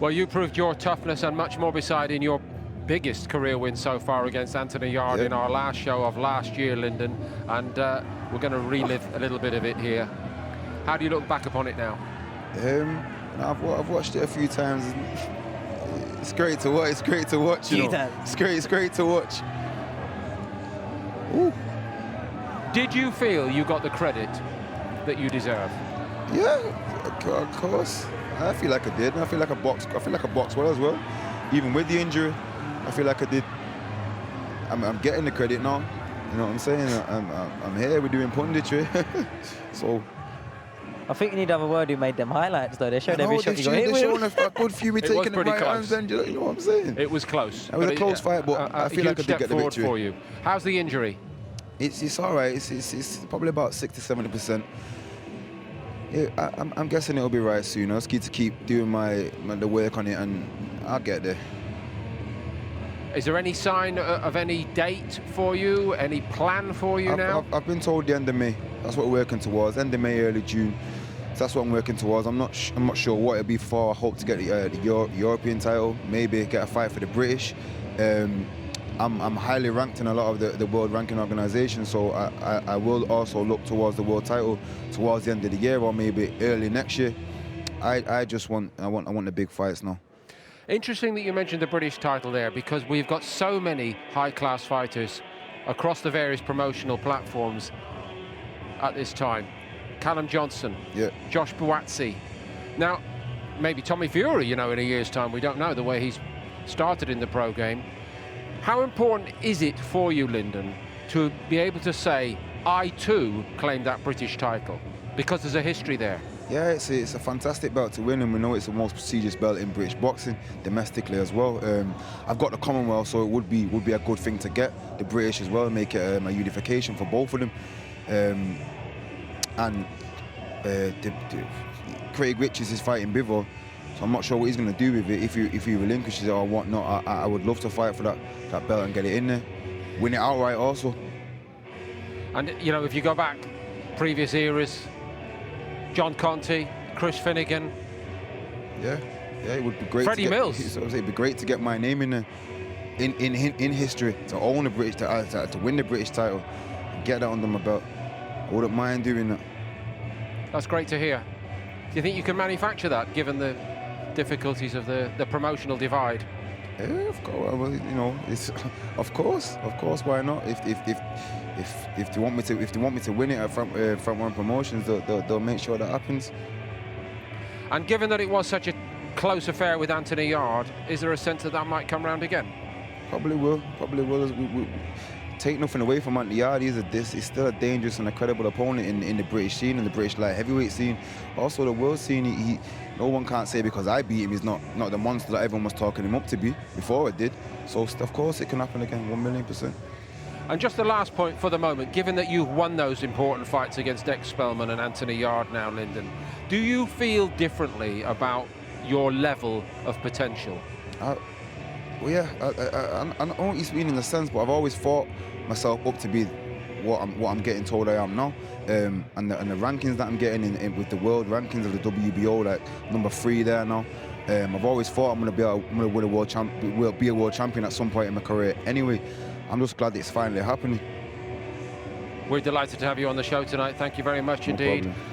Well, you proved your toughness and much more beside in your biggest career win so far against Anthony Yarde in our last show of last year, Lyndon, and we're going to relive a little bit of it here. How do you look back upon it now? I've watched it a few times. It's great to watch. It's great to watch. You know? It's great to watch. Ooh. Did you feel you got the credit that you deserve? Yeah, of course. I feel like I did. I feel like I boxed well as well. Even with the injury, I feel like I did. I'm getting the credit now. You know what I'm saying? I'm here. We're doing punditry. So. I think you need to have a word who made them highlights, though. They showed every shot you got hit with. They're showing a good few me taking the right hands, then, you know what I'm saying? It was close. It was a close fight, but I feel like I did get the victory. For you. How's the injury? It's all right. It's probably about 60–70%. Yeah, I'm guessing it'll be right soon. I just need to keep doing the work on it, and I'll get there. Is there any sign of any date for you? Any plan for you now? I've been told the end of May. That's what we're working towards. End of May, early June. So that's what I'm working towards. I'm not sure what it'll be for. I hope to get the European title. Maybe get a fight for the British. I'm highly ranked in a lot of the world ranking organisations, so I will also look towards the world title towards the end of the year or maybe early next year. I want the big fights now. Interesting that you mentioned the British title there, because we've got so many high-class fighters across the various promotional platforms at this time. Callum Johnson, Josh Buatsi. Now, maybe Tommy Fury, you know, in a year's time. We don't know the way he's started in the pro game. How important is it for you, Lyndon, to be able to say, I too claimed that British title? Because there's a history there. Yeah, it's a fantastic belt to win, and we know it's the most prestigious belt in British boxing, domestically as well. I've got the Commonwealth, so it would be a good thing to get the British as well, make it a unification for both of them. Craig Richards is fighting Bivol, so I'm not sure what he's going to do with it. If he relinquishes it or whatnot, I would love to fight for that belt and get it in there, win it outright also. And you know, if you go back previous eras, John Conte, Chris Finnegan. Yeah, it would be great. Freddie Mills. It'd be great to get my name in there, in history, to own the British, to win the British title, and get that under my belt. I wouldn't mind doing that. That's great to hear. Do you think you can manufacture that, given the difficulties of the promotional divide? Yeah, of course. Well, you know, it's of course. Why not? If they want me to win it at front run promotions, they'll make sure that happens. And given that it was such a close affair with Anthony Yarde, is there a sense that might come round again? Probably will. We take nothing away from Anthony Yarde. He's still a dangerous and a credible opponent in the British scene, in the British light heavyweight scene, also the world scene. No one can't say because I beat him he's not the monster that everyone was talking him up to be before it did. So of course it can happen again, 1,000,000%. And just the last point for the moment, given that you've won those important fights against Dex Spellman and Anthony Yarde now, Lyndon, do you feel differently about your level of potential? Well, yeah, I don't know what you mean in a sense, but I've always thought myself up to be what I'm getting told I am now, and the rankings that I'm getting in with the world rankings of the WBO, like #3 there now. I've always thought I'm gonna win a world champion at some point in my career. Anyway, I'm just glad it's finally happening. We're delighted to have you on the show tonight. Thank you very much indeed. No problem.